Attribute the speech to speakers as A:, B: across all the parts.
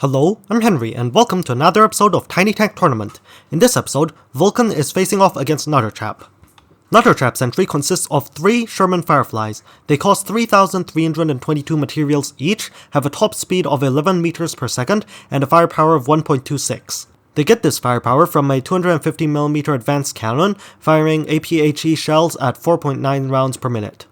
A: Hello, I'm Henry, and welcome to another episode of Tiny Tank Tournament. In this episode, Vulcan is facing off against Nutterchap. Nutterchap's entry consists of 3 Sherman Fireflies. They cost 3,322 materials each, have a top speed of 11 meters per second, and a firepower of 1.26. They get this firepower from a 250mm advanced cannon, firing APHE shells at 4.9 rounds per minute.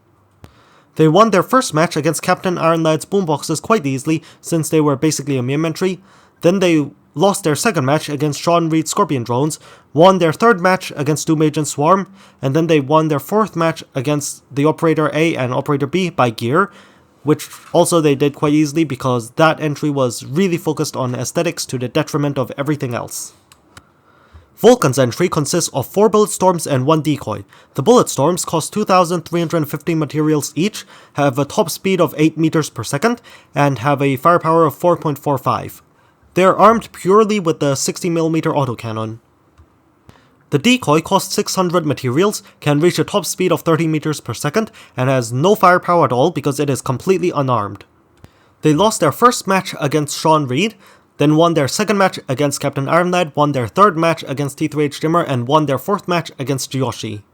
A: They won their first match against Captain Ironlad's boomboxes quite easily, since they were basically a meme entry. Then they lost their second match against Sean Reed's Scorpion drones, won their third match against Doom Agent Swarm, and then they won their fourth match against the Operator A and Operator B by gear, which also they did quite easily because that entry was really focused on aesthetics to the detriment of everything else. Vulcan's entry consists of 4 Bulletstorms and 1 decoy. The Bulletstorms cost 2,350 materials each, have a top speed of 8 meters per second, and have a firepower of 4.45. They are armed purely with the 60mm autocannon. The decoy costs 600 materials, can reach a top speed of 30 meters per second, and has no firepower at all because it is completely unarmed. They lost their first match against Sean Reed, then won their second match against Captain Ironlad, won their third match against T3H Dimmer, and won their fourth match against Yoshi.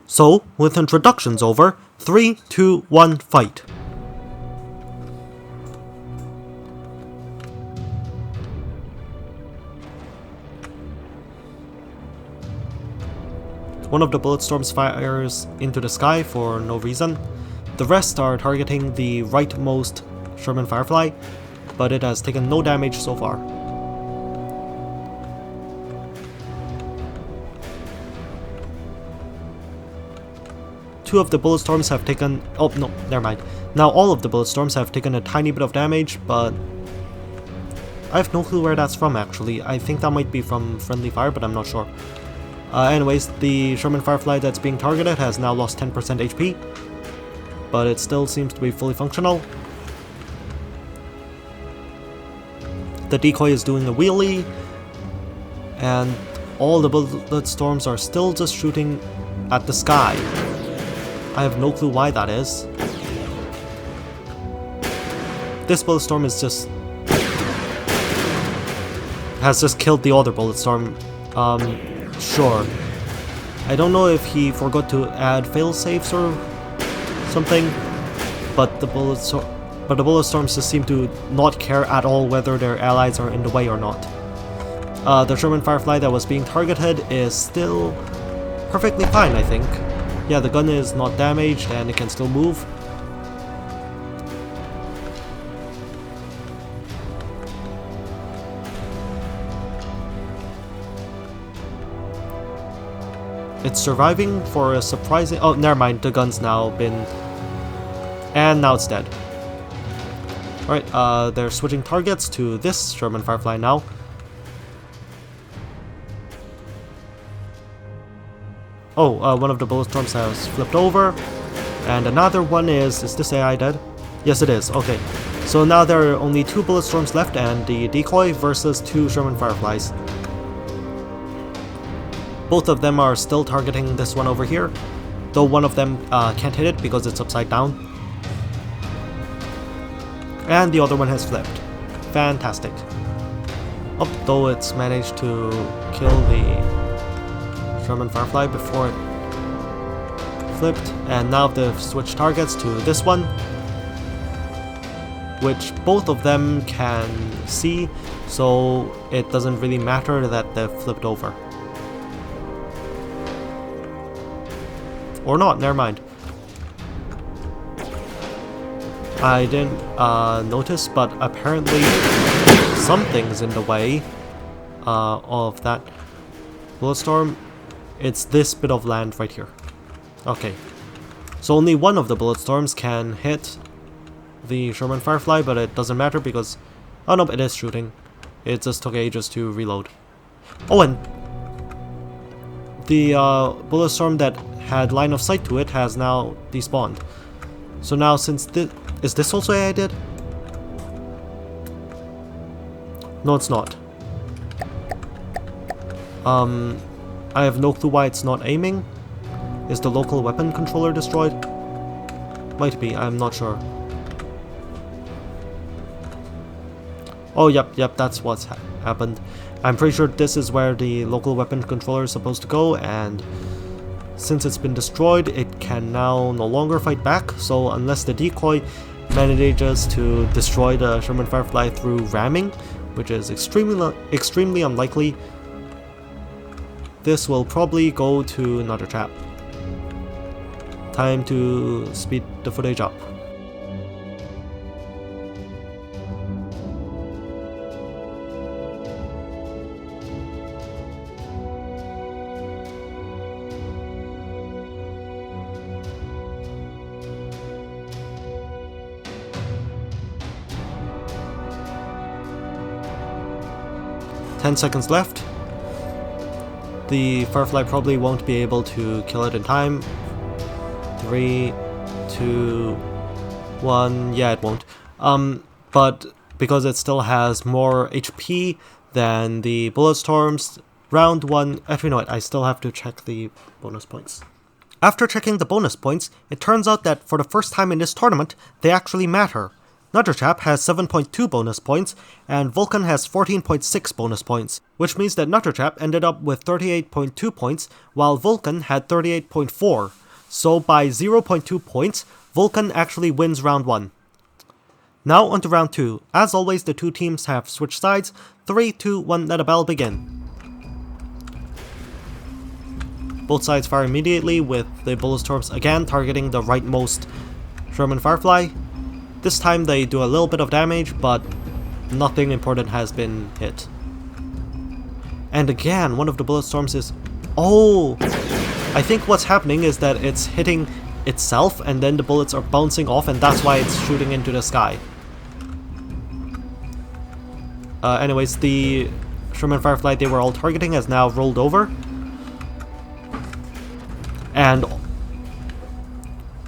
A: So, with introductions over, 3, 2, 1, fight. One of the Bulletstorms fires into the sky for no reason. The rest are targeting the rightmost Sherman Firefly, but it has taken no damage so far. Two of the Bulletstorms have taken... oh no, never mind. Now all of the Bulletstorms have taken a tiny bit of damage, but I have no clue where that's from actually. I think that might be from friendly fire, but I'm not sure. Anyways, the Sherman Firefly that's being targeted has now lost 10% HP, but it still seems to be fully functional. The decoy is doing a wheelie, and all the Bulletstorms are still just shooting at the sky. I have no clue why that is. This Bulletstorm is has just killed the other Bulletstorm. Sure. I don't know if he forgot to add failsafes or something, but the Bulletstorms just seem to not care at all whether their allies are in the way or not. The Sherman Firefly that was being targeted is still perfectly fine, I think. Yeah, the gun is not damaged and it can still move. It's surviving for a surprising... oh, never mind, the gun's now been... and now it's dead. Alright, they're switching targets to this Sherman Firefly now. Oh, one of the Bulletstorms has flipped over. And another one is this AI dead? Yes it is, okay. So now there are only 2 Bulletstorms left and the decoy versus 2 Sherman Fireflies. Both of them are still targeting this one over here, though one of them can't hit it because it's upside down. And the other one has flipped. Fantastic. Oh, though it's managed to kill the Sherman Firefly before it flipped. And now they've switched targets to this one, which both of them can see, so it doesn't really matter that they've flipped over. Or not, never mind. I didn't notice, but apparently something's in the way of that Bulletstorm. It's this bit of land right here. Okay. So only one of the Bulletstorms can hit the Sherman Firefly, but it doesn't matter because... oh no, it is shooting. It just took ages to reload. Oh, and the Bulletstorm that had line of sight to it has now despawned. So now since this... is this also AI dead? No, it's not. I have no clue why it's not aiming. Is the local weapon controller destroyed? Might be, I'm not sure. Oh, yep, that's what's happened. I'm pretty sure this is where the local weapon controller is supposed to go, and since it's been destroyed, it can now no longer fight back, so unless the decoy manages to destroy the Sherman Firefly through ramming, which is extremely unlikely, this will probably go to another trap. Time to speed the footage up. "10 seconds left. The Firefly probably won't be able to kill it in time. 3, 2, 1, yeah, it won't. But because it still has more HP than the Bulletstorms, round 1, actually no, I still have to check the bonus points. After checking the bonus points, it turns out that for the first time in this tournament, they actually matter. Nutterchap has 7.2 bonus points, and Vulcan has 14.6 bonus points, which means that Nutterchap ended up with 38.2 points, while Vulcan had 38.4. So by 0.2 points, Vulcan actually wins round 1. Now onto round 2. As always, the two teams have switched sides. 3, 2, 1, let a battle begin. Both sides fire immediately, with the Bulletstorms again targeting the rightmost Sherman Firefly. This time they do a little bit of damage, but nothing important has been hit. And again, one of the Bulletstorms is... Oh! I think what's happening is that it's hitting itself and then the bullets are bouncing off, and that's why it's shooting into the sky. Anyways, the Sherman Firefly they were all targeting has now rolled over. And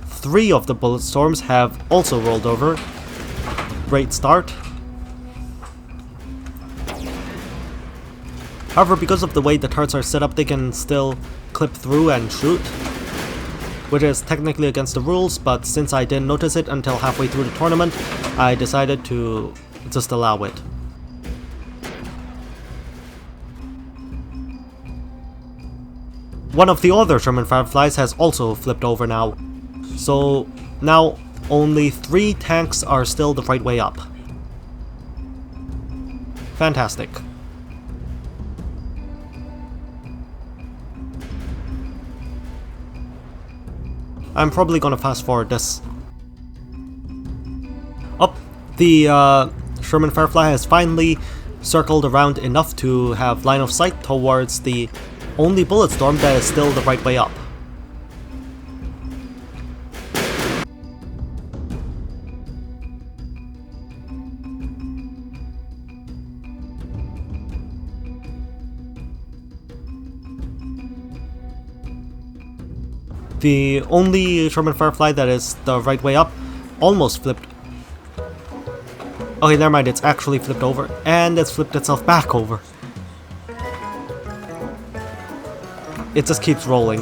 A: 3 of the Bulletstorms have also rolled over. Great start. However, because of the way the turrets are set up, they can still clip through and shoot, which is technically against the rules, but since I didn't notice it until halfway through the tournament, I decided to just allow it. One of the other Sherman Fireflies has also flipped over now. So now only 3 tanks are still the right way up. Fantastic. I'm probably gonna fast forward this. Oh, the Sherman Firefly has finally circled around enough to have line of sight towards the only Bulletstorm that is still the right way up. The only Sherman Firefly that is the right way up almost flipped. Okay, never mind, it's actually flipped over, and it's flipped itself back over. It just keeps rolling.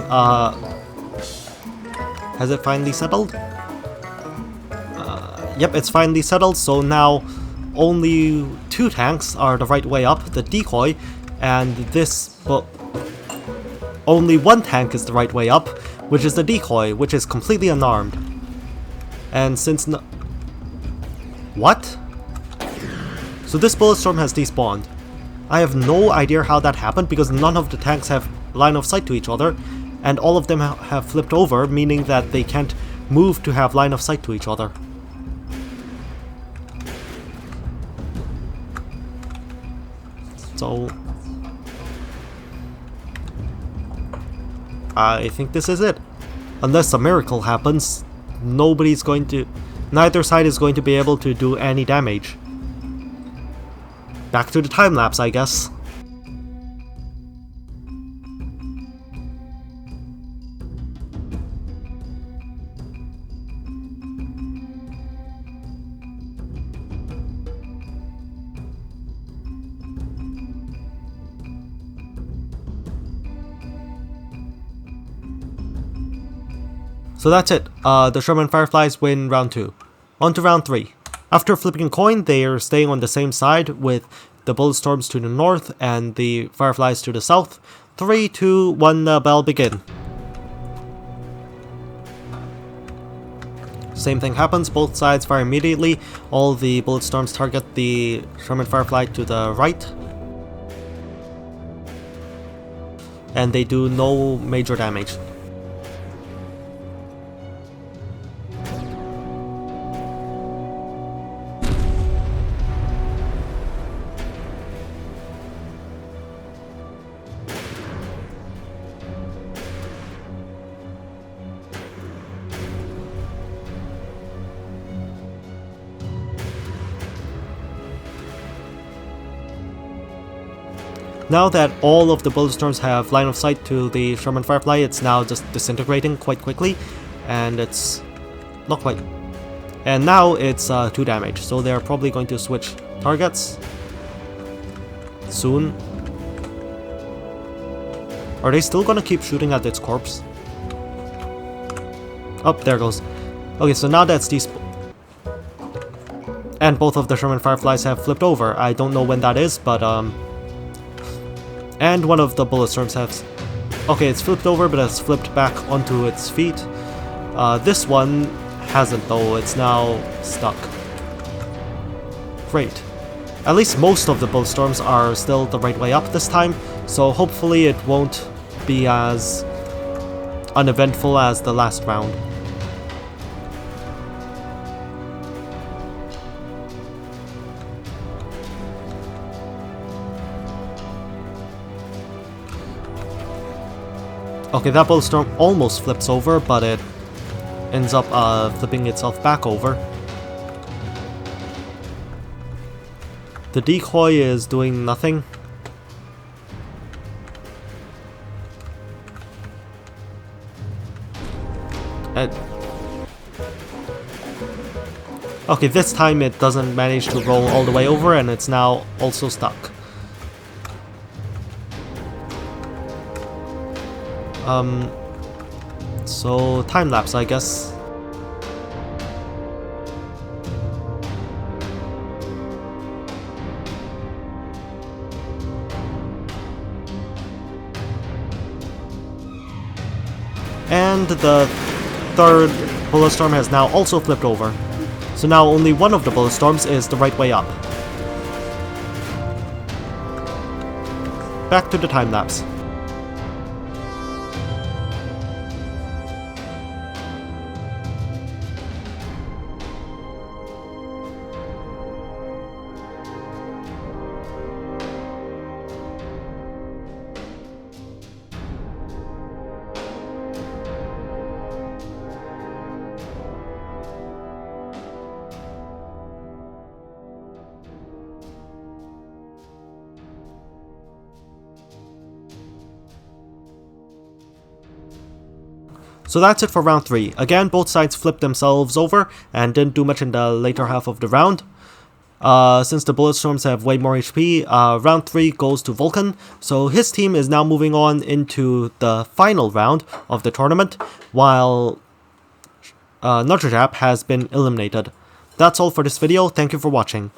A: Has it finally settled? Yep, it's finally settled, so now only 2 tanks are the right way up, the decoy, and this, well, only 1 tank is the right way up, which is the decoy, which is completely unarmed. And since no... What? So this Bulletstorm has despawned. I have no idea how that happened, because none of the tanks have line of sight to each other, and all of them have flipped over, meaning that they can't move to have line of sight to each other. So... I think this is it. Unless a miracle happens, neither side is going to be able to do any damage. Back to the time lapse, I guess. So that's it. The Sherman Fireflies win round 2. On to round 3. After flipping a coin, they are staying on the same side with the Bulletstorms to the north and the Fireflies to the south. 3, 2, 1, bell begin. Same thing happens, both sides fire immediately. All the Bulletstorms target the Sherman Firefly to the right. And they do no major damage. Now that all of the Bulletstorms have line of sight to the Sherman Firefly, it's now just disintegrating quite quickly, and it's not quite. And now it's 2 damage, so they're probably going to switch targets soon. Are they still gonna keep shooting at its corpse? Oh, there it goes. Okay, so now that's these. And both of the Sherman Fireflies have flipped over. I don't know when that is, but and one of the Bulletstorms has... Okay, it's flipped over, but it's flipped back onto its feet. This one hasn't, though. It's now stuck. Great. At least most of the Bulletstorms are still the right way up this time, so hopefully it won't be as uneventful as the last round. Okay, that Bulletstorm almost flips over, but it ends up flipping itself back over. The decoy is doing nothing. Okay, this time it doesn't manage to roll all the way over, and it's now also stuck. So time lapse, I guess. And the third Bulletstorm has now also flipped over. So now only one of the Bulletstorms is the right way up. Back to the time lapse. So that's it for round 3. Again, both sides flipped themselves over and didn't do much in the later half of the round. Since the Bulletstorms have way more HP, round 3 goes to Vulcan, so his team is now moving on into the final round of the tournament, while Nudgerjap has been eliminated. That's all for this video, thank you for watching.